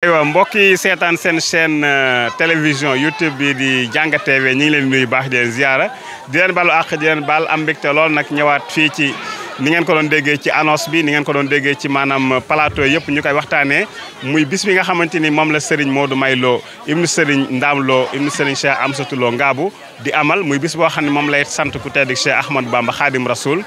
aywa mbokk yi seetaan seen chaîne télévision YouTube bi di Jàngat TV ñu ngi leen nuyu baax di leen ziara di leen balu àq di leen baal am mbégte lool nag ñëwaat fii ci ni ngeen ko doon déggee ci annonce bi ni ngeen ko doon déggee ci maanaam plateau yëpp ñu koy waxtaanee muy bis bi nga xamante ni moom la Serigne Modou May Lo ibnu Serigne Ndam Lo ibnu Serigne Cheikh Amsatou Lo Ngabou di amal muy bis boo xam ne moom lay sant ku tedd Cheikh Ahmadou Bamba Khadim Rasoul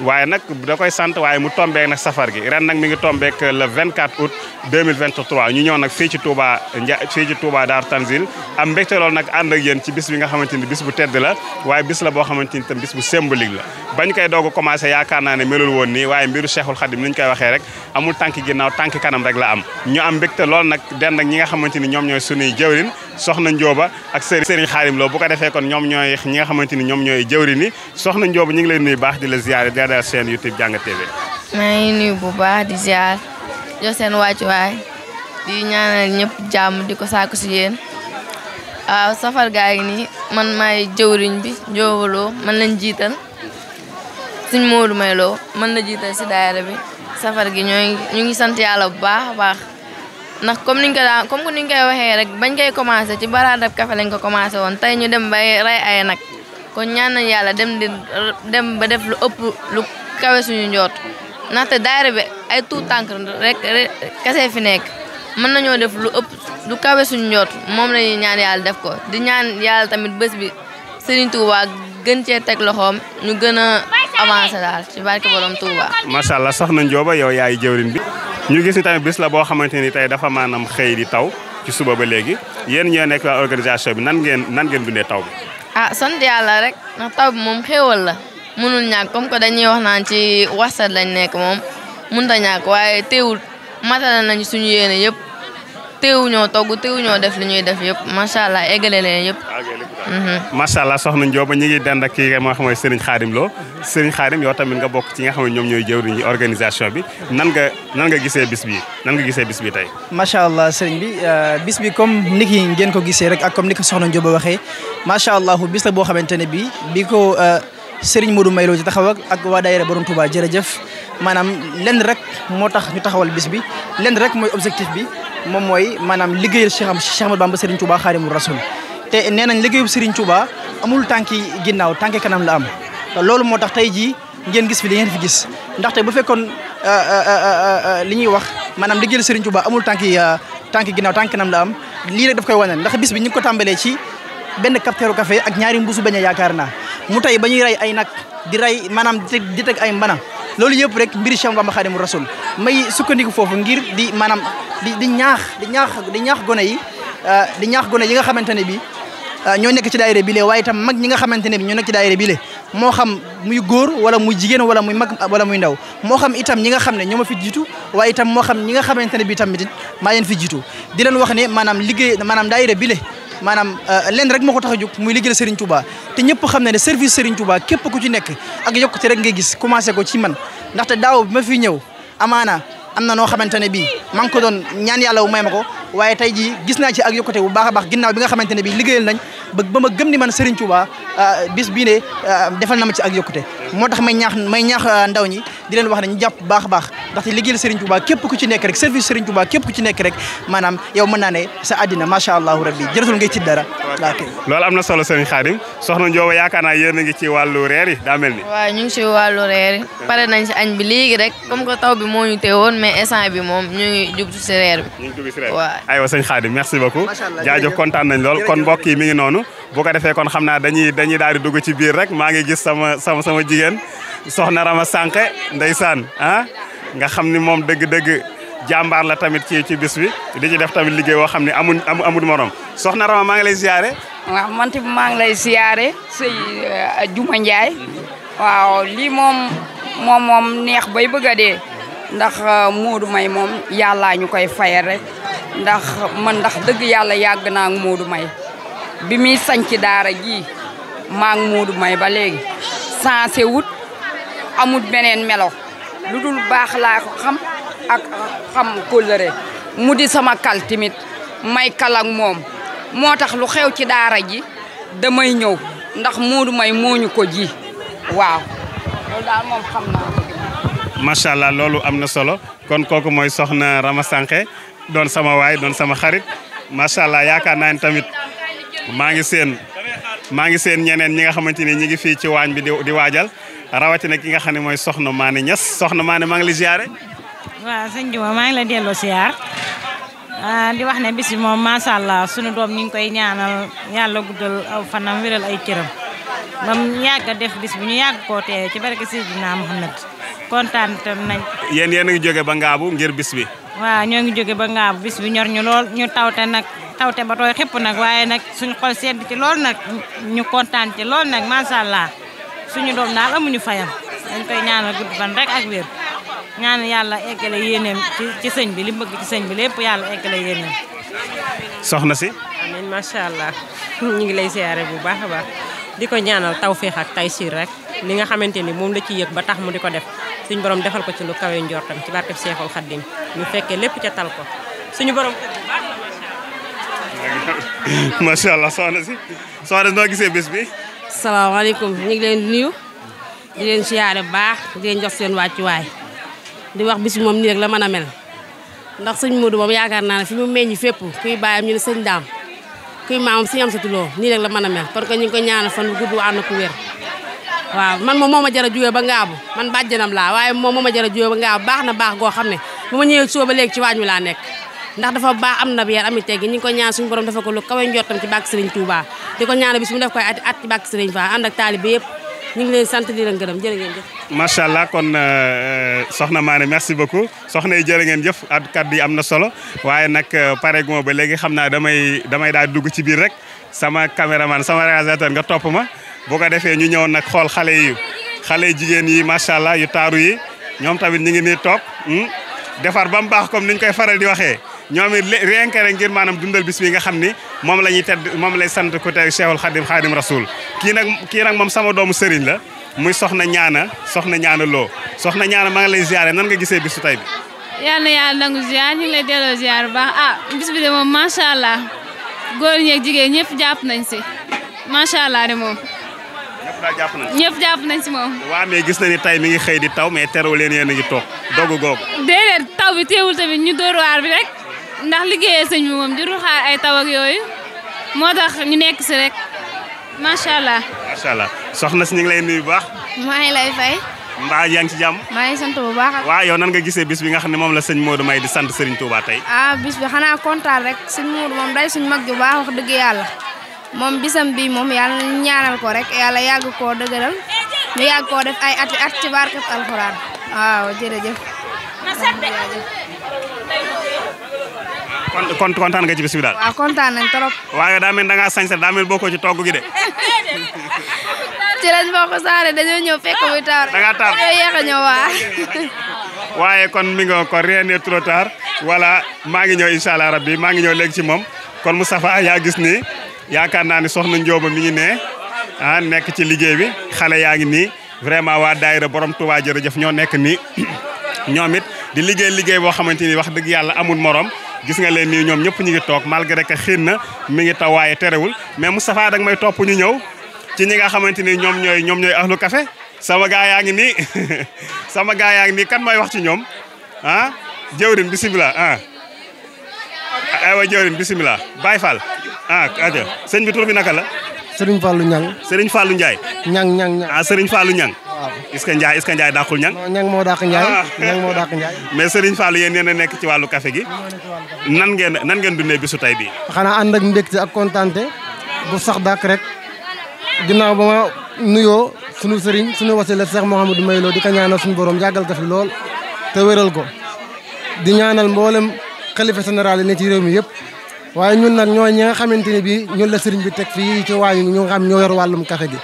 waaye nag da koy sant waaye mu tombeek nag safar gi ren nag mi ngi tombeek le 24 août 2023 ñu ñëw nag fii ci Touba Daaru Tanzil am mbégte loolu nag ànd ak yéen ci bis bi nga xamante ni bis bu tedd la waaye bis la boo xamante ni tam bis bu symbolique la bañ koy doog a commencé yaakaar naa ne melul woon nii waaye mbiru Cheikhul Khadim ni ñu koy waxee rek amul tànki ginnaaw tànki kanam rek la am ñu am mbégte loolu nag den ak ñi nga xamante ni ñoom ñooy sunuy jëwrin soxna Njóoba ak Serigne Khadim Lo bu ko defee kon ñoom ñooy ñi nga xamante ni ñoom ñooy jëwrin ni soxna Njóoba ñu ngi leen nuyu baax di la ziyaare dada chaîne YouTube Jàngat TV. maa ngi nuyu bu baax di ziar jox seen wàccuwaay di ñaanal ñëpp jàmm di ko sàkku si yéen waaw safar gaa ngi nii man maay jëwriñ bi Njóoba Lo man lañ jiital Serigne Modou May Lo man la jiital si daayira bi safar gi ñu ngi sant yàlla bu baax a baax ndax comme niñ koy waxee rek bañ koy commencé ci baraadab café lañ ko commencé woon tey ñu dem bay rey ay nag kon ñaan nañ yàlla dem ba def lu ëpp lu kawe suñu njoot ndaxte daayira bi ay tuut tànk rek kese fi nekk mën nañoo def lu ëpp lu kawe suñu njoot moom la ñuy ñaan yàlla def ko di ñaan yàlla tamit bés bi Serigne Touba gën cee teg loxoom ñu gën a avancé daal ci barke borom Touba. macha allah soxna Njóoba yow yaay jëwriñ bi ñu gis ni tamit bis la boo xamante ni tey dafa maanaam xëy di taw ci suba ba léegi yéen ñoo nekk waa organisation bi nan ngeen dundee taw bi. sant yàlla rek ndax taw bi moom xéewal la mënul ñàkk comme que dañuy wax naan ci wasat lañ nekk moom mënut a ñàkk waaye teewul matala nañu suñu yéene yëpp teewuñoo togg teewuñoo def li ñuy def yëpp macha allah eggale leen yëpp. macha allah soxna Njóoba ñu ngi dend ak kii moo xam mooy Serigne Khadim Lo Serigne Khadim yow tamit nga bokk ci nga xam ne ñoom ñooy jëwriñu organisation bi nan nga gisee bis bi tey. macha allah Serigne bi bis bi comme ni ki ngeen ko gisee rek ak comme ni ko soxna Njóoba waxee macha allah bis la boo xamante ne bi ko Serigne Modou May Lo ci taxaw ak waa daayira borom Touba jërëjëf maanaam lenn rek moo tax ñu taxawal bis bi lenn rek mooy objectif bi moom mooy maanaam liggéeyal Cheikh Ahmadou Bamba Serigne Touba Khadimou Rasoul te nee nañ liggéeyu Serigne Touba amul tànki ginnaaw tànki kanam la am loolu moo tax tey jii ngeen gis fi li ngeen fi gis ndaxte bu fekkoon li ñuy wax maanaam liggéeyal Serigne Touba amul tànki ginnaaw tànki kanam la am lii rek daf koy wane ndax bis bi ñu ngi ko tàmbalee ci benn kapteeru café ak ñaari mbuusu bañ a yaakaar naa mu tey ba ñuy rey ay nag di rey maanaam di teg ay mbana loolu yëpp rek mbiri Cheikh Bamba Khadimou Rasoul may sukkandiku foofu ngir di maanaam di ñaax gone yi nga xamante ne bi ñoo nekk ci daayira bi lee waaye itam mag ñi nga xamante ne bi ñoo nekk ci daayira bi lee moo xam muy góor wala muy jigéen wala muy mag wala muy ndaw moo xam itam ñi nga xam ne ñoo ma fi jiitu waaye itam moo xam ñi nga xamante ne bi tamit maa leen fi jiitu di leen wax ne maanaam daayira bi lee maanaam leen rek moo ko tax a jóg muy liggéeyal Serigne Touba te ñëpp xam ne service Serigne Touba képp ku ci nekk ak yokkute rek ngay gis commencé ko ci man ndaxte daaw bi ma fi ñëw amaana am na noo xamante ne bii maa ngi ko doon ñaan yàlla wu may ma ko waaye tey jii gis naa ci ak yokkute bu baax a baax ginnaaw bi nga xamante ne bii liggéeyal nañ ba ma gëm ni man Serigne Touba bis bii ne defal na ma ci ak yokkute moo tax may ñaax ndaw ñi di leen wax ne ñu jàpp baax a baax ndaxte liggéeyal Serigne Touba képp ku ci nekk rek service Serigne Touba képp ku ci nekk rek maanaam yow mën naa ne sa àddina macha allahu rabbi jërëtul ngay tiit dara loolu am na solo Serigne Khadim soxna Njóoba yaakaar naa yéen a ngi ci wàllu reer yi daa mel ni waaw ñu ngi ci wàllu reer yi pare nañ si añ bi léegi rek comme que taw bi moo ñu teewoon mais instant bi moom ñu ngi jublu si reer bi waaw aywa sëñ Khadim merci beaucoup jaajëf kontaan nañ lool kon mbokk yi mi ngi noonu bu ko defee kon xam naa dañuy daal di dugg ci biir rek maa ngi gis sama jigéen soxna Rama Sànqe ndeysaan nga xam ni moom dëgg-dëgg jàmbaar la tamit ci bis bi di ci def tamit liggéey woo xam ne amul morom soxna Rama maa ngi lay ziare. waaw man tamit maa ngi lay ziare sëy Juma Ndiaye waaw lii moom neex bay bëgg a dee ndax Modou May moom yàllaa ñu koy fayal rek ndax dëgg yàlla yàgg naa ak Modou May bi muy sañc daara ji maa ngi Modou May ba léegi sensé wut amul beneen melo lu dul baax laa ko xam ak xam kóllëre mu di sama kal timit may kal ak moom moo tax lu xew ci daara ji damay ñëw ndax Modou May moo ñu ko ji waaw loolu daal moom xam naa macha allah loolu am na solo kon kooku mooy soxna Rama Sànqe doon sama waay doon sama xarit macha allah yaakaar naa ne tamit maa ngi seen ñeneen ñi nga xamante ni ñi ngi fii ci waañ bi di waajal rawatina ki nga xam ne mooy Soxna Mané Niass Soxna Mané maa ngi lay ziare. waaw sëñ Juma maa ngi la delloo ziar di wax ne bis bi moom macha allah sunu doom ñu ngi koy ñaanal yàlla guddal aw fanam wéral ay cëram bam yàgg a def bis bi ñu yàgg koo teewe ci barke Seydina Muhammad kontaan nañ. yéen a ngi jóge ba Ngaabu ngir bis bi. waaw ñoo ngi jóge ba Ngaabu bis bi ñor ñu lool ñu tawte ba tooy xëpp nag waaye nag suñu xol sedd ci lool nag ñu kontaan ci lool nag macha allah suñu doom daal amuñu fayam dañ koy ñaanal gudd fan rek ak wér ñaanal yàlla eggale yéeneem ci sëñ bi li mu bëgg ci sëñ bi lépp yàlla eggale yéeneem. soxna si. amiin macha allah ñu ngi lay siyaare bu baax a baax di ko ñaanal tawféex ak taysiir rek li nga xamante ni moom la ci yëg ba tax mu di ko def suñu borom defal ko ci lu kawe njortam ci barkeb Seexul Xaddim ñu fekkee lépp ca tal ko suñu borom. macha allah soxna si noo gisee bés bi. salaamaaleykum ñu ngi leen di nuyu di leen siyaare bu baax di leen jox seen wàccuwaay di wax bis bi moom nii rek la mën a mel ndax sëñ Modou moom yaakaar naa ne fi mu meññ fépp kuy bàyyam ñu ne sëñ daam kuy maamam si am sa tuloo nii rek la mën a mel parce que ñu ngi ko ñaanal fan bu gudd ànd ku wér waaw man moom moo ma jar a jógee ba Ngaabu man bàjjanam laa waaye moom moo ma jar a jógee ba Ngaabu baax na baax goo xam ne bu ma ñëwee suba ba léegi ci waañ wi laa nekk ndax dafa baax am na bi yar ami teggi ñu ngi ko ñaan suñu borom dafa ko lu kawe njortam ci bàkk Serigne Touba di ko ñaan bis mu def koy at ci bàkk Serigne Fa ànd ak taalibe yëpp ñu ngi leen sant di leen gërëm jërë ngeen jëf. macha allah kon Soxna Mané merci beaucoup soxna yi jërë ngeen jëf at kàddu yi am na solo waaye nag pare gu ma ba léegi xam naa damay daal dugg ci biir rek sama caméraman sama réalisateur nga topp ma bu ko defee ñu ñëw nag xool xale yi jigéen yi macha allah yu taaru yi ñoom tamit ñu ngi nii toog defar ba mu baax comme niñ koy faral di waxee. ñoom it rien que ngir maanaam dundal bis bi nga xam ni moom la ñuy moom lay sant ko tey Cheikhul Khadim Rasoul kii nag moom sama doomu sëriñ la muy soxna ñaana loo soxna ñaana maa ngi lay ziare nan nga gisee bisu tey bi. yal na yàlla nangu ziar ñu ngi lay delloo ziar bu baax bis bi de moom macha allah góor ñeeg jigéen ñëpp jàpp nañ si macha allah de moom. ñëpp jàpp nañ si moom. waaw mais gis na ni tey mi ngi xëy di taw mais terewul leen yéen a ngi toog dogu googu. déedéet taw bi teewul tamit ñu dóor waar bi rek. ndax liggéeyee sëñ bi moom jurul xaar ay taw ak yooyu moo tax ñu nekk si rek macha allah. macha allah soxna si ñu ngi lay nuyu bu baax. maa ngi lay fay. mbaa yaa ngi ci jàmm. maa ngi sant bu baax. waaw yow nan nga gisee bis bi nga xam ne moom la sëñ Modou May di sant Serigne Touba tey. bis bi xanaa kontaan rek sëñ Modou moom day suñ mag ju baax wax dëgg yàlla moom bisam bi moom yàlla nañu ñaanal ko rek yàlla yàgg koo dëgëral ñu yàgg koo def ay ati at ci barkeb alxuraan waaw jërëjëf. kon kontaan nga ci bis bi daal. waaw kontaan nañ trop. waaye daa mel da ngaa sañse daa mel bokkoo ci togg gi de. ci lañ bokk saare dañoo ñëw fekk muy taar. da ngaa taar dañoo yéex a ñëw waa. waaye kon mi nga ko rien n'est trop tard voilà maa ngi ñëw incha allah rabbi maa ngi ñëw léegi ci moom kon Moustapha yaa gis ni yaakaar naa ni soxna Ndioba mi ngi ne nekk ci liggéey bi xale yaa ngi nii vraiment waa daayira borom Touba jërëjëf ñoo nekk nii ñoom it di liggéey boo xamante ni wax dëgg yàlla amul morom. gis nga leen nii ñoom ñëpp ñu ngi toog malgré que xiin na mi ngi taw waaye terewul mais Moustapha dag may topp ñu ñëw ci ñi nga xamante ni ñoom ñooy ahlu café sama gaa yaa ngi nii kan mooy wax ci ñoom jëwrin bisimilah aywa jëwrin bisimilah Baye Fall aja sëñ bi tur bi naka la Serigne Fallou Niang Serigne Fallou Ndiaye Niang Serigne Fallou Niang waaw est-ce que Ndiaye dàqul Niang Niang moo dàq Ndiaye Niang moo dàq Ndiaye mais Serigne Fallou yéen a nekk ci wàllu café gi nan ngeen dundee bisu tey bi xanaa ànd ak mbégte ak kontaante bu sax dàkk rek ginnaaw ba ma nuyoo sunu sëriñ sunu wasila Cheikh Mouhamadou Maylo di ko ñaanal suñu borom yàggal ko fi lool te wéral ko di ñaanal mboolem xalifa général yi ne ci réew mi yëpp waaye ñun nag ñooy ñi nga xamante ni bii ñun la sëriñ bi teg fii ci waañu ñu nga xam ñoo yor wàllum café gi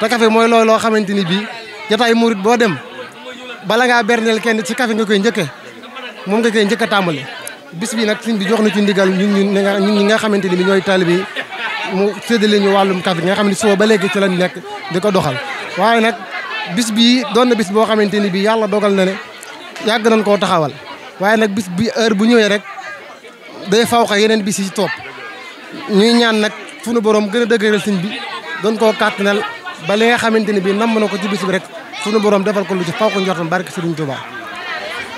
te café mooy loolu loo xamante ni bii jotaay murit boo dem bala ngaa berneel kenn ci café nga koy njëkke moom nga koy njëkk a tàmbali bis bi nag sëriñ bi jox na ci ndigal ñun ñi nga xamante ni bi ñooy taalibe yi mu séddale ñu wàllum café gi nga xam ne suba ba léegi ci lañ nekk di ko doxal waaye nag bis bii doon na bis boo xamante ni bii yàlla dogal na ne yàgg nañ koo taxawal waaye nag bis bi heure bu ñëwee rek day faw xa yeneen bis yi ci topp ñuy ñaan nag sunu borom gën a dëgëral sëñ bi doon koo kàttanal ba li nga xamante ni bii namm na ko ci bis bi rek sunu borom defal ko lu ci faw ko njortam barke Sëriñ Tuubaa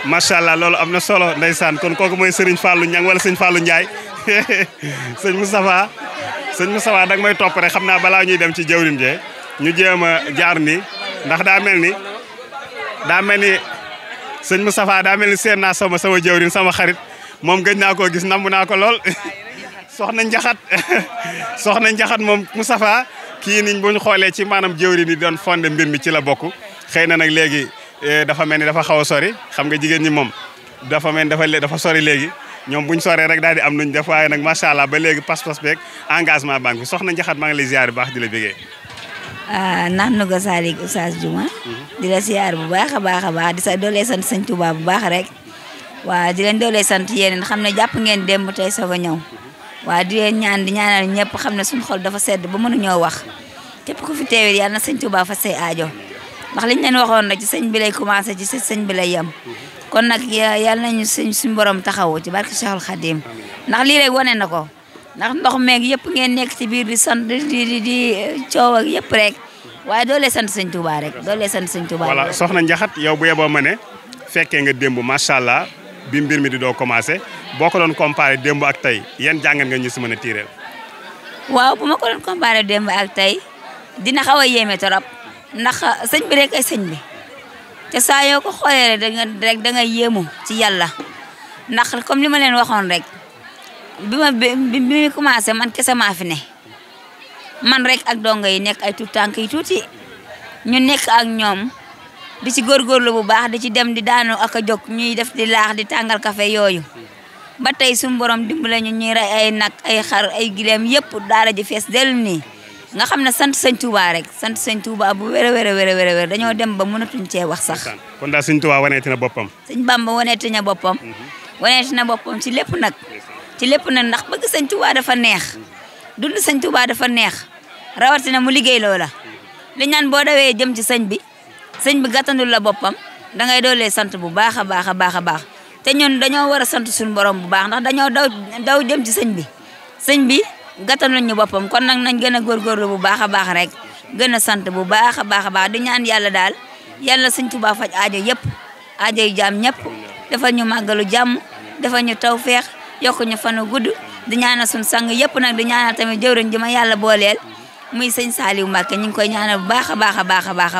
macha allah loolu am na solo ndeysaan kon kooku mooy Serigne Fallou Niang wala sëñ Fallou Ndiaye sëñ Moustapha dag may topp rek xam naa balaa ñuy dem ci jawriñ je ñu jéem a jaar ni ndax daa mel ni sëñ Moustapha daa mel ni seen naa sama jawriñ sama xarit moom gëj naa koo gis namm naa ko lool soxna Njaxat moom Moustapha kii niñ buñ xoolee ci maanaam jawriñ yi doon fondé mbir mi ci la bokk xëy na nag léegi dafa mel ni dafa xaw a sori xam nga jigéen ñi moom dafa mel ni dafa sori léegi ñoom buñ soree rek daal di am nuñ def waaye nag macha allah ba léegi pas-pas beeg engagement banque bi soxna Njaxat maa ngi lay ziar bu baax di la bégee. nax nu ko Salik Oustaz Juma di la ziar bu baax a baax di sa doolee sant sëñ Touba bu baax rek waa di leen doolee sant yéen xam ne jàpp ngeen démb tey soog a ñëw waa di leen di ñaanal ñëpp xam ne suñu xol dafa sedd ba mënuñoo wax képp ku fi teewee yàlla na sëñ Touba fa say aajo ndax liñ leen waxoon rek ci sëñ bi lay commencé ci sëñ bi lay yem kon nag yàlla nañu suñu borom taxawu ci barke Cheikhul Khadim ndax lii rek wane na ko ndax ndox meeg yëpp ngeen nekk ci biir di sant di coow ak yëpp rek waaye doolee sant sëñ Touba rek doolee sant sëñ Touba. voilà soxna Njaxat yow bu yeboo ma ne fekkee nga démb macha allah bi mbir mi di doo commencé boo ko doon comparé démb ak tey yan jàngat nga ñu si mën a tiireel. waaw bu ma ko doon comparé démb ak tey dina xaw a yéeme torop ndax sëñ bi rek ay sëñ bi te saa yoo ko xoolee rek da nga yéemu ci yàlla ndax comme li ma leen waxoon rek bi mi commencé man kese maa fi ne man rek ak dongo yi nekk ay tuut tànk yi tuuti ñu nekk ak ñoom di ci góorgóorlu bu baax di ci dem di daanu ak a jóg ñuy def di laax di tàngal café yooyu ba tey suñu borom dimbale ñu ñuy rey ay nag ay xar ay gileem yëpp daara ji fees dellu nii nga xam ne sant sëñ Touba rek sant sëñ Touba bu wér dañoo dem ba mënatuñ cee wax sax. kon daal sëñ Touba waneeti na boppam. sëñ Bamba waneeti na boppam. waneeti na boppam ci lépp nag. ci lépp nag ndax bëgg sëñ Touba dafa neex dund sëñ Touba dafa neex rawatina mu liggéey loola li ñaan boo dawee jëm ci sëñ bi gàttandul la boppam dangay doolee sant bu baax a baax te ñun dañoo war a sant suñu borom bu baax ndax dañoo daw jëm ci sëñ bi gàttandul ñu boppam kon nag nañ gën a góorgóorlu bu baax a baax rek gën a sant bu baax a baax di ñaan yàlla daal yàlla sëñ Touba faj aajo yëpp aajo yu jaam ñëpp defal ñu màggalu jàmm defal ñu tawfeex yokk ñu fanu gudd di ñaanal suñu sang yëpp nag di ñaanal tamit jëwriñ ji ma yàlla booleel muy sëñ Saliou Mbacke ñu ngi koy ñaanal bu baax a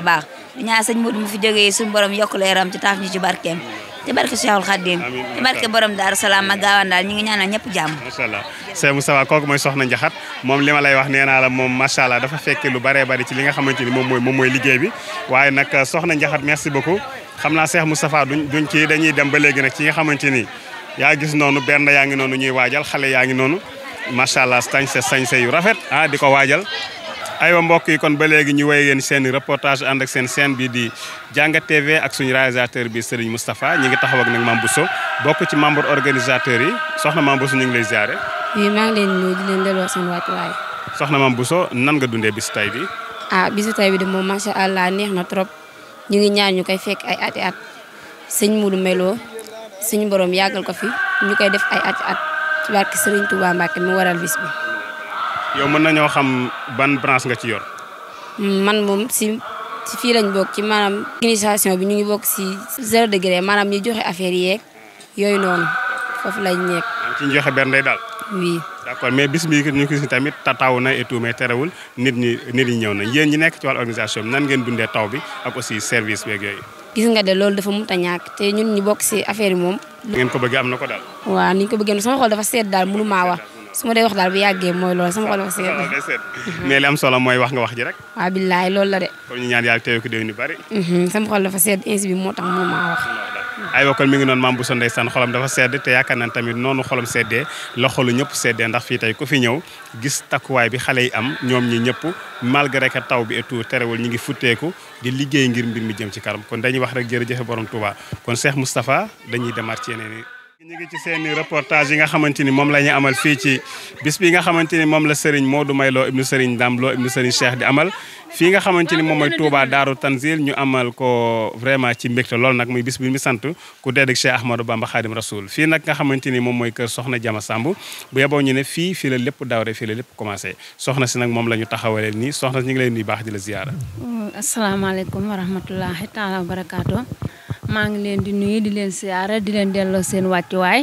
baax di ñaanal sëñ Modou mu fi jógee suñu borom yokk leeram ci taaf ñu ci barkeem te barke Cheikhul Khadim te barke borom Daaru Salaam ma gaawaan daal ñu ngi ñaanal ñëpp jàmm. macha allah Sëñ Moustapha kooku mooy soxna Njaxat moom li ma lay wax nee naa la moom macha allah dafa fekke lu baree bari ci li nga xamante ni moom mooy liggéey bi waaye nag soxna Njaxat merci beaucoup xam naa Cheikh Moustapha duñ ci dañuy dem ba léegi nag ci nga xamante ni yaa gis noonu benn yaa ngi noonu ñuy waajal xale yaa ngi noonu macha allah sañse yu rafet di ko waajal aywa mbokk yi kon ba léegi ñu woy yéen seen reportage ànd ak seen chaîne bi di Jàngat TV ak suñu réalisateur bi Serigne Moustapha ñi ngi taxaw ak nag Mame Bousso bokk ci membre organisateur yi soxna Mame Bousso ñu ngi lay ziare. oui maa ngi leen di nuyu di leen delloo seen wàccuwaay. soxna Mame Bousso nan nga dundee bis tay bi. bisu tay bi de moom macha allah neex na trop ñu ngi ñaan ñu koy fekk ay ati at sëñ Modou Melo suñu borom yàggal ko fi ñu koy def ay ati at ci barke Serigne Touba Mbacke mi waral bis bi. yow mën nañoo xam ban branche nga ci yor. man moom si fii lañ bokk ci maanaam organisation bi ñu ngi bokk si 0 degré maanaam ñu joxe affaire yeeg yooyu noonu foofu lañ nekk. ci ñu joxe benn day daal. oui. d'accord mais bis bi ñu gis tamit taw na et tout mais terewul nit ñi ñëw nañ yéen ñi nekk ci wàllu organisation bi nan ngeen dundee taw bi ak aussi service beeg yooyu. gis nga de loolu dafa mënut a ñàkk te ñun ñu bokk si affaire yi moom. ngeen ko bëggee am na ko daal. waaw ni ñu ko bëggee sama xol dafa seet daal mënu maa wax. su ma dee wax daal bu yàggee mooy loolu sama xol dafa seet. mais li am solo mooy wax nga wax ji rek. waaw billaay loolu la de. kon ñu ñaan yàlla teew ko déwén yu bari. sama xol dafa seet insi bi moo tax mënu maa wax. aywa kon mi ngi noonu Mame Bousso ndeysaan xolam dafa sedd te yaakaar naa tamit noonu xolam seddee la xolu ñëpp seddee ndax fii tey ku fi ñëw gis takkuwaay bi xale yi am ñoom ñi ñëpp malgré que taw bi et tout terewul ñi ngi futteeku di liggéey ngir mbir mi jëm ci kanam kon dañuy wax rek jërëjëf borom Touba kon Cheikh Moustapha dañuy demaat ci yeneen ñu ngi ci seen reportage yi nga xamante ni moom la ñu amal fii ci bis bi nga xamante ni moom la Serigne Modou May Lo ibnu Serigne Dame Lo ibnu Serigne Cheikh di amal fii nga xamante ni moom mooy Touba Daaru Tanzil ñu amal ko vraiment ci mbégte loolu nag muy bis bi mi sant ku dee ak Cheikh Ahmadou Bamba Khadim Rasoul fii nag nga xamante ni moom mooy kër Soxna Jama Samb bu yeboo ñu ne fii la lépp dawre fii la lépp commencé soxna si nag moom la ñu taxawalee nii soxna si ñu ngi leen di baax di la ziyaara. asalaamaaleykum wa rahmatulahi taala wa barakaatu maa ngi leen di nuyu di leen siyaare di leen delloo seen wàccuwaay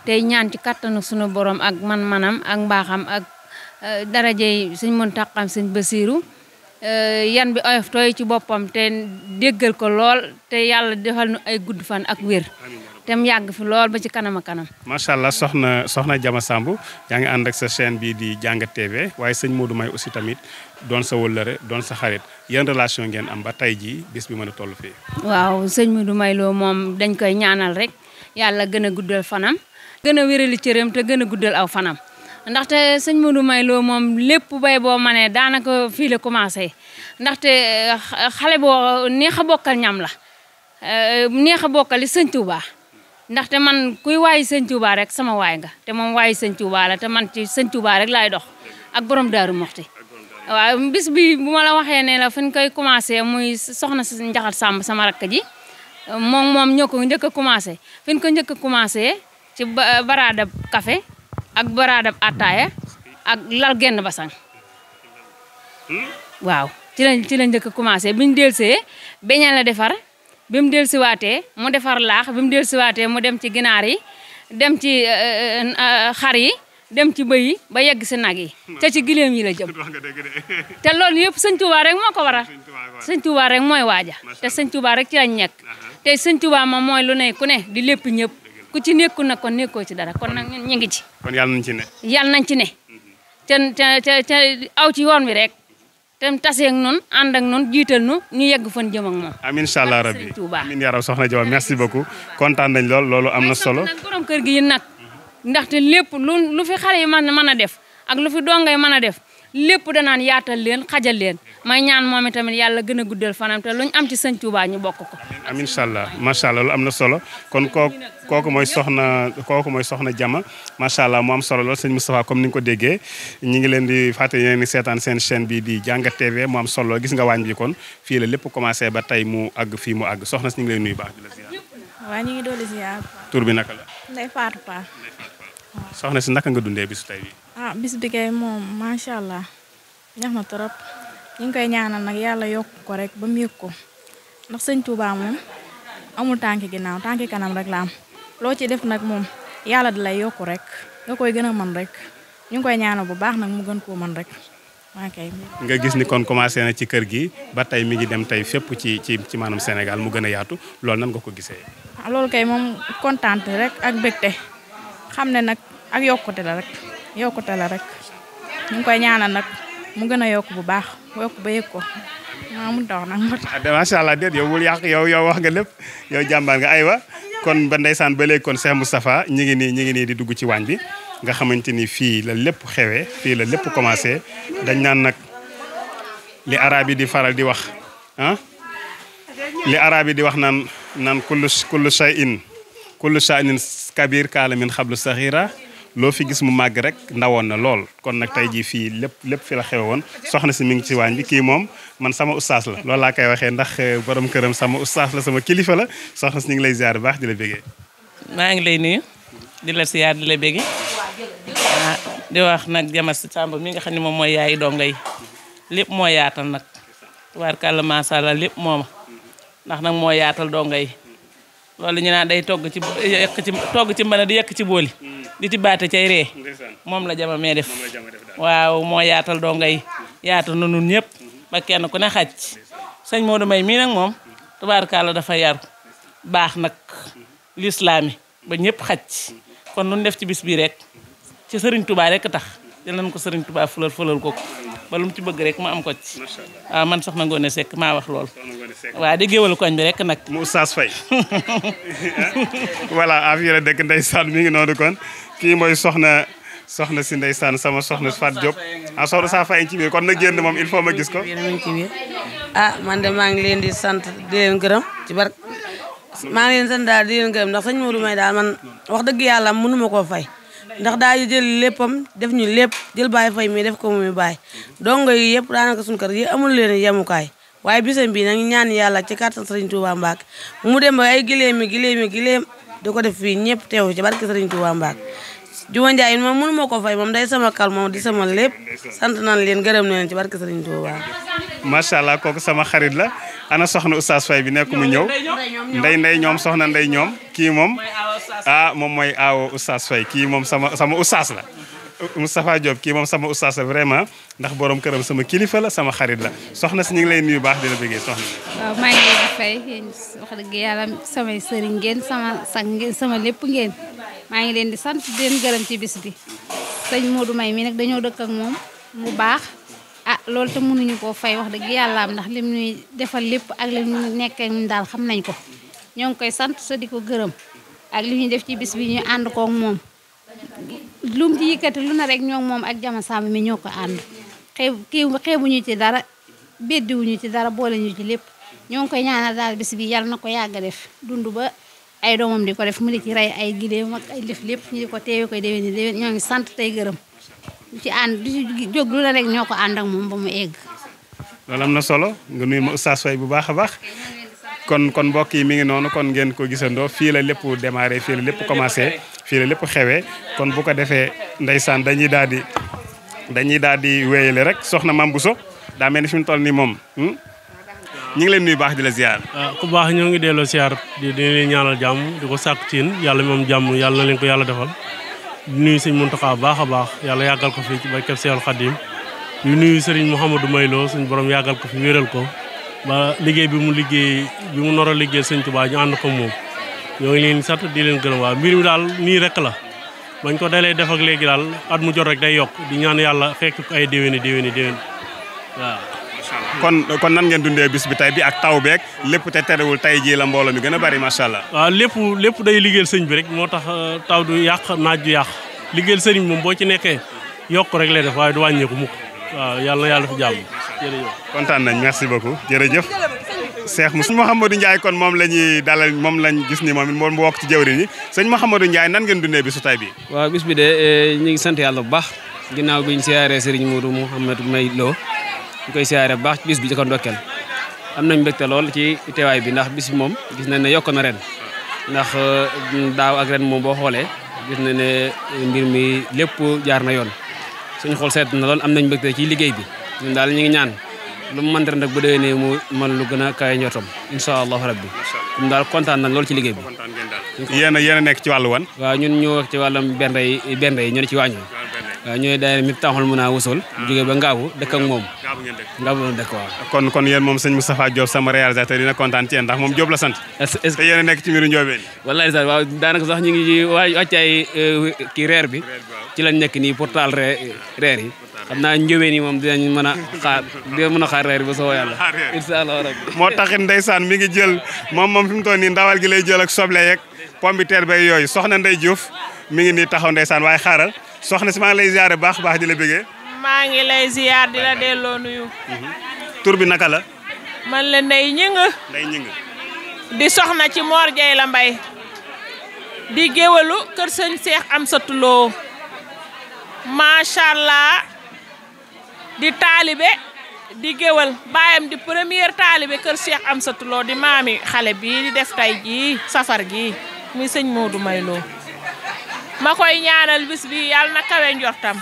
tey ñaan ci kattanu sunu borom ak man-manam ak mbaaxam ak darajey sëñ Muntaxa sëñ Basiru yan bi oyof tooy ci boppam te déggal ko lool te yàlla defal nu ay gudd fan ak wér te mu yàgg fi lool ba ci kanam a kanam. macha allah soxna Jama Samb yaa ngi ànd ak sa chaîne bii di Jàngat TV waaye sëñ Modou May aussi tamit doon sa wëllëre doon sa xarit yan relation ngeen am ba tey jii bis bi mën a toll fii. waaw sëñ Modou May Lo moom dañ koy ñaanal rek yàlla gën a guddal fanam gën a wérali cëram te gën a guddal aw fanam ndaxte sëñ Modou May Lo moom lépp bay boo manee daanaka fii la commencé ndaxte xale boo neex a bokkal ñam la neex a bokkal li sëñ Touba. ndaxte man kuy waayi sëñ Touba rek sama waay nga te moom waayi sëñ Touba la te man ci sëñ Touba rek laay dox ak borom Daaru Moxti waaw bis bi bu ma la waxee ne la fi ñu koy commencé muy soxna si Njaxat Samb sama rakk ji moom ñoo ko njëkk a commencé fi ñu ko njëkk a commencé ci baraadab café ak baraadab attaaya ak lal genn basang waaw ci la njëkk a commencé bi ñu delsee beñal la defar bi mu dellusiwaatee mu defar laax bi mu dellusiwaatee mu dem ci ginaar yi dem ci xar yi dem ci bëy yi ba yegg si nag yi te ci gileem yi la jëm te loolu yëpp sëñ Touba rek moo ko waral sëñ Touba rek mooy waaja te sëñ Touba rek ci lañ nekk te sëñ Touba moom mooy lu ne ku ne di lépp ñëpp ku ci nekku nag kon nekkoo ci dara kon nag ñu ngi ci kon yàlla nañ ci ne yàlla nañ ci ne te aw ci yoon wi rek tem taseeg noonu ànd ak noonu jiital nu ñu yegg fan jëm ak moom. amiin incha allah rabbi amiin yaa rab soxna Jaw merci beaucoup kontaan nañ loolu am na solo. nag borom kër gi nag ndaxte lépp lu fi xale yi mën a def ak lu fi dongay mën a def lépp danaan yaatal leen xajal leen may ñaan moom itamit yàlla gën a guddal fanam te luñ am ci sëñ Touba ñu bokk ko. amiin incha allah macha allah loolu am na solo kon kooku mooy soxna Jama macha allah mu am solo lool sëñ Moustapha comme ni nga ko déggee ñi ngi leen di fàttali yéen ni seetaan seen chaîne bi di Jàngat TV mu am solo gis nga waañ bi kon fii la lépp commencé ba tey mu àgg fii mu àgg soxna si ñu ngi lay nuyu baax di la ziar. waaw ñu ngi doon ziar. tur bi naka la. Ndeye Fatou Fall. soxna si naka nga dundee bisu tey bi. bis bi kay moom macha allah neex na trop ñu ngi koy ñaanal nag yàlla yokk ko rek ba mu yëg ko ndax sëñ Touba moom amul tànki ginnaaw tànki kanam rek la am loo ci def nag moom yàlla di lay yokku rek nga koy gën a mën rek ñu ngi koy ñaanal bu baax nag mu gën koo mën rek ok. nga gis ni kon commencé na ci kër gi ba tey mi ngi dem tey fépp ci maanaam Sénégal mu gën a yaatu loolu nan nga ko gisee. loolu kay moom kontaan rek ak bégte xam ne nag ak yokkute la rek ñu ngi koy ñaanal nag mu gën a yokk bu baax yokk ba yëg ko maa mun tax nag. macha allah déet yow bul yàq yow wax nga lépp yow jàmbaar nga aywa kon ba ndeysaan ba léegi kon Cheikh Moustapha ñi ngi nii di dugg ci waañ bi nga xamante ni fii la lépp xewee fii la lépp commencé dañ naan nag li arab yi di faral di wax li arab yi di wax naan kullu shay'in kabir kaala min xablu saxira loo fi gis mu màgg rek ndawoon na lool kon nag tey jii fii lépp fi la xewe woon soxna si mi ngi ci waañ bi kii moom man sama ustaas la loolu laa koy waxee ndax borom këram sama ustaas la sama kilifa la soxna si ñu ngi lay ziar bu baax di la bégee. maa ngi lay nuyu di la ziar di la bégee di wax nag Jama Samb mi nga xam ne moom mooy yaayi donga yi lépp moo yaatal nag tubaarkàlla macha allah lépp mooma ndax nag moo yaatal donga yi loolu ñu naan day togg ci mbana di yekk ci booli di ci baate cay ree moom la Jama mee def waaw moo yaatal donga yi yaatal na nun ñëpp ba kenn ku ne xaj sëñ Modou May mii nag moom tubaarkàlla dafa yaru baax nag lislaami ba ñëpp xaj kon nun def ci bis bii rek ci sëriñ Touba rek tax di leen ko sëriñ Touba fulal ko ba lu mu ci bëgg rek ma am ko ci waaw man soxna Ngoone Seck maa wax lool waaw di géwal koñ bi rek nag mu Oustaz Faye voilà af yéla dëkk ndeysaan mi ngi noonu kon kii mooy soxna si ndeysaan sama soxna Fat Diop soxna saa Faye ci biir kon na génn moom il faut ma gis ko man de maa ngi leen di sant di leen gërëm ci bar maa ngi leen di sant daal di leen gërëm ndax sëñ Modou May daal man wax dëgg yàlla mënuma koo fay ndax daal di jël léppam def ñu lépp jël Baye Faye mi def ko mu Baye dongo yi yëpp daanaka suñu kër yi amul leen yemukaay waaye bisam bi nag ñaan yàlla ci kàttan Serigne Touba Mbacke mu dem ba ay gileem di ko def fii ñëpp teew ci barke Serigne Touba Mbacke Juma Ndiaye moom mënu ma ko fay moom day sama kal moom di sama lépp sant nañ leen gërëm nañ ci barke Serigne Touba macha allah kooku sama xarit la ana soxna Oustaz Faye bi nekk mu ñëw ndey ñoom soxna ndey ñoom kii moom moom mooy aawo Oustaz Faye kii moom sama Oustaz la Moustapha Diop kii moom sama Oustaz la vraiment ndax borom këram sama kilifa la sama xarit la soxna si ñu ngi lay nuyu baax dina bëggee soxna. waaw maa ngi leen di fay wax dëgg yàlla samay sëriñ ngeen sama sang ngeen sama lépp ngeen maa ngi leen di sant di leen gërëm ci bis bi sëñ Modou May mi nag dañoo dëkk ak moom mu baax loolu te mënuñu koo fay wax dëgg yàlla am ndax lim ñuy defal lépp ak li ñu nekkee ñun daal xam nañ ko ñoo ngi koy sant sa di ko gërëm ak li ñuy def ci bis bi ñu ànd koog moom lu mu ci yëkkati lu na rek ñoo moom ak Jama Samb mi ñoo ko ànd xeebuñu ci dara beddiwuñu ci dara boole ñu ci lépp ñoo ngi koy ñaanal daal bis bi yàlla na ko yàgg a def dund ba ay doomam di ko def mu di ci rey ay gileem ak ay def lépp ñu di ko teewe koy déwén déwén ñoo ngi sant tey gërëm ci ànd di ci jóg lu la rek ñoo ko ànd ak moom ba mu egg. loolu am na solo nga nuyu ma Oustaz Faye bu baax a baax kon mbokk yi mi ngi noonu kon ngeen ko gisandoo fii la lépp démarré fii la lépp commencé fii la lépp xewee kon bu ko defee ndeysaan dañuy daal di wéyale rek soxna Mame Bousso daa mel ni fi mu toll nii moom ñu ngi leen nuyu baax di la ziar. ku baax ñoo ngi delloo ziar di leen ñaanal jàmm di ko sàkku ci yéen yàlla moom jàmm yàlla na leen ko yàlla defal di nuyu sëñ Mountakha baax a baax yàlla yàggal ko fi ci barkeb Seexul Xadim di nuyu Serigne Mouhamadou Maylo suñu borom yàggal ko fi wéral ko ba liggéey bi mu nar a liggéey sëñ Touba ñu ànd ko moom ñoo ngi leen sant di leen gërëm waa mbir mi daal nii rek la bañ ko dalee def ak léegi daal at mu jot rek day yokk di ñaan yàlla fekk ko ay déwéni waaw. kon nan ngeen dundee bis bi tey bi ak taw beeg lépp te terewul tey jii la mbooloo mi gën a bari macha allah. waaw lépp day liggéeyal sëñ bi rek moo tax taw du yàq naaj du yàq liggéeyal sëriñ moom boo ci nekkee yokk rek lay def waaye du wàññeeku mukk waaw yàlla na yàlla fi jàmm jërëjëf. kontaan nañ merci beaucoup jërëjëf. Cheikh Mouhamadou Ndiaye kon moom la ñuy dalal moom lañ gis ni moom mu bokk ci jëwriñ yi sëñ Mouhamadou Ndiaye nan ngeen dundee bisu tay bi. waaw bis bi de ñu ngi sant yàlla bu baax ginnaaw bi ñu siyaaree Serigne Modou Mouhamadou May Lo ñu koy siyaaree bu baax ci bis bi di ko ndokkeel am nañ mbégte lool ci teewaay bi ndax bis bi moom gis nañ ne yokk na ren ndax daaw ak ren moom boo xoolee gis nañ ne mbir mi lépp jaar na yoon suñu xool seet na lool am nañ mbégte ci liggéey bi ñun daal ñu ngi ñaan lu mu mënti nag bu déwénee mu man lu gën a kaay njortam incha allahu rabbi ñun daal kontaan nañ lool ci liggéey bi. yéen a nekk ci wàllu wan. waaw ñun ñoo ci wàllum benn yi ñu ne ci wàññi. waaw ñooy daayira mi taxul mën a wusul jóge ba Ngaabu dëkk ak moom. Ngaabu la dëkk waaw. kon yéen moom sëñ Moustapha Diop sama réalisateur dina kontaan ci yéen ndax moom Diop la sant. te yéen a nekk ci mbiru Ndiobène. wallaay sax waaw daanaka sax ñu ngi ci wàccaay kii reer bi ci lañ nekk nii pour taal reer yi xam naa Ndiobène yi moom dinañ mën a xaar reer bi ba soo yàlla incha allah rabbi. moo taxit ndeysaan mi ngi jël moom fi mu toll nii ndawal gi lay jël ak soble yeeg pomme de terre bay yooyu soxna Ndey Diouf mi ngi nii taxaw ndeysaan waaye xaaral soxna si maa ngi lay ziare baax di la bëggee. maa ngi lay ziar di la delloo nuyu. tur bi naka la. man la Ndey Ñing. Ndey Ñing. di soxna ci Mor Jey la Mbay. di géwalu kër sëñ Seex Amsatu Lo. macha allah di taalibe di géwal baayam di première taalibe kër Seex Amsatu Lo di maami xale bii di def tay jii safar gi muy sëñ Modou May Lo. ma koy ñaanal bis bi yàlla na kawe njortam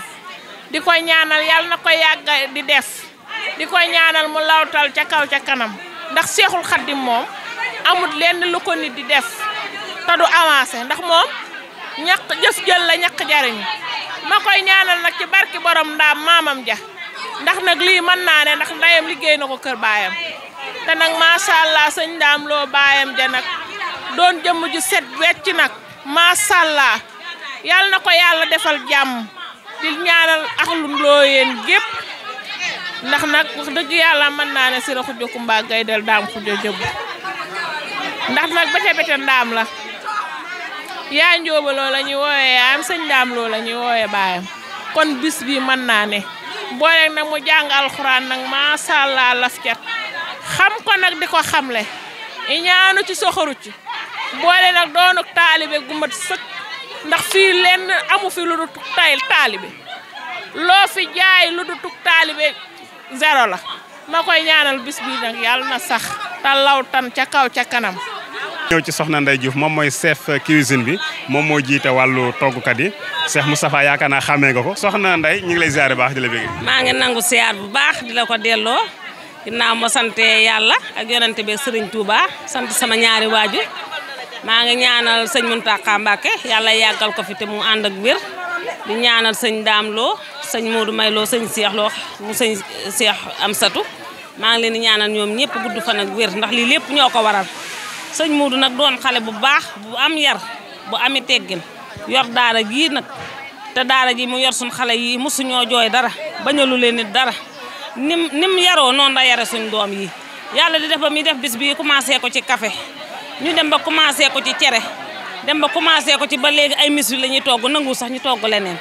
di koy ñaanal yàlla na ko yàgg di def di koy ñaanal mu lawtal ca kaw ca kanam ndax Seexul Xaddim moom amut lenn lu ko nit di def te du avancé ndax moom ñaq jëf jël la ñaq jariñu ma koy ñaanal nag ci barki borom ndaam maamam ja ndax nag lii mën naa ne ndax ndeyam liggéey na ko kër baayam te nag macha allah sëñ Ndaam Lo baayam ja nag doon jëmm ju set wecc nag macha allah yàlla na ko yàlla defal jàmm di ñaanal axlu Looyeen gépp ndax nag wax dëgg yàlla mën naa ne Sira Xujo Kumba Gaydel Daam Xujo jëbb ndax nag bete ndaam la yaa Njóoba Lo la ñuy wooyee yaayam sëñ Ndaam Lo la ñuy wooyee baayam kon bis bi mën naa ne boole nag mu jàng alxuraan nag macha allah laf cat xam ko nag di ko xamle i ñaanu ci soxoru ci boole nag doonu taalibe gu mat sëkk ndax fii lenn amu fi lu du tuk taalibe loo fi jaay lu du tuk taalibe zéro la ma koy ñaanal bis bi nag yàlla na sax te law tan ca kaw ca kanam. ñëw ci soxna Ndey Diouf moom mooy chef cuisine bi moom moo jiite wàllu toggukat yi Cheikh Moustapha yaakaar naa xàmmee nga ko soxna Ndey ñu ngi lay ziare baax di la bëgg. maa ngi nangu ziar bu baax di la ko delloo ginnaaw ma sante yàlla ak yonente bi Serigne Touba sant sama ñaari waajur maa ngi ñaanal sëñ Mountakha Mbacké yàlla yàggal ko fi te mu ànd ak wér di ñaanal sëñ Dame Lo sëñ Modou May Lo sëñ Cheikh Lo mu sëñ Cheikh Amsatou maa ngi leen di ñaanal ñoom ñëpp gudd fan ak wér ndax lii lépp ñoo ko waral sëñ Modou nag doon xale bu baax bu am yar bu ami teggin yor daara jii nag te daara ji mu yor suñ xale yi mosuñoo jooy dara bañalu leen nit dara nim yaroo noonu la yare suñ doom yi yàlla di def ba muy def bis bi commencé ko ci café ñu dem ba commencé ko ci cere dem ba commencé ko ci ba léegi ay mis la ñuy togg nangu sax ñu togg leneen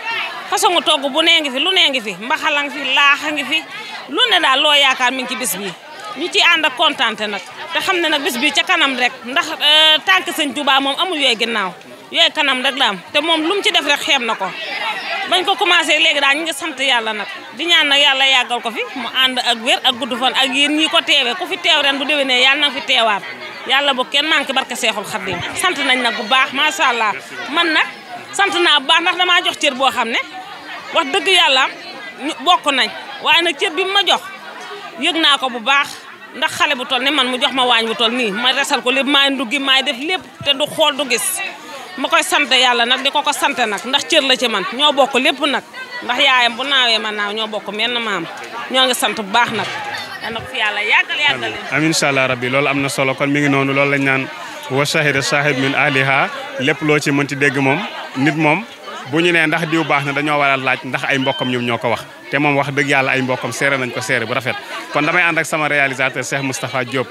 façon nga togg bu nee ngi fi lu nee ngi fi mbaxala ngi fi laaxa ngi fi lu ne daal loo yaakaar mi ngi ci bis bi ñu ci ànd ak kontaante nag te xam ne nag bis bi ca kanam rek ndax tànk sëñ Touba moom amul yooyu ginnaaw yooyu kanam rek la am te moom lu mu ci def rek xeeb na ko bañ ko commencé léegi daal ñu ngi sant yàlla nag di ñaan nag yàlla yàggal ko fi mu ànd ak wér ak gudd fan ak yéen ñii ko teewee ku fi teew ren bu déwénee yàlla na fi teewaat yàlla bu kenn manqué barke Seexul Xaddim sant nañ nag bu baax macha allah man nag sant naa bu baax ndax damaa jox cër boo xam ne wax dëgg yàlla bokk nañ waaye nag cër bi mu ma jox yëg naa ko bu baax ndax xale bu toll ni man mu jox ma waañ bu toll nii ma resal ko lépp maay nduggi maay def lépp te du xool du gis ma koy sant yàlla nag di ko sant nag ndax cër la ci man ñoo bokk lépp nag ndax yaayam bu naawee ma naaw ñoo bokk menn maam ñoo ngi sant bu baax nag dana ko fi yàlla yàggal amiin incha allah rabbi loolu am na solo kon mi ngi noonu loolu lañ naan wa shahida shahid min ahliha lépp loo ci mënti dégg moom nit moom bu ñu nee ndax diw baax na dañoo war a laaj ndax ay mbokkam ñoom ñoo ko wax te moom wax dëgg yàlla ay mbokkam seere nañ ko seere bu rafet kon damay ànd ak sama réalisateur Cheikh Moustapha Diop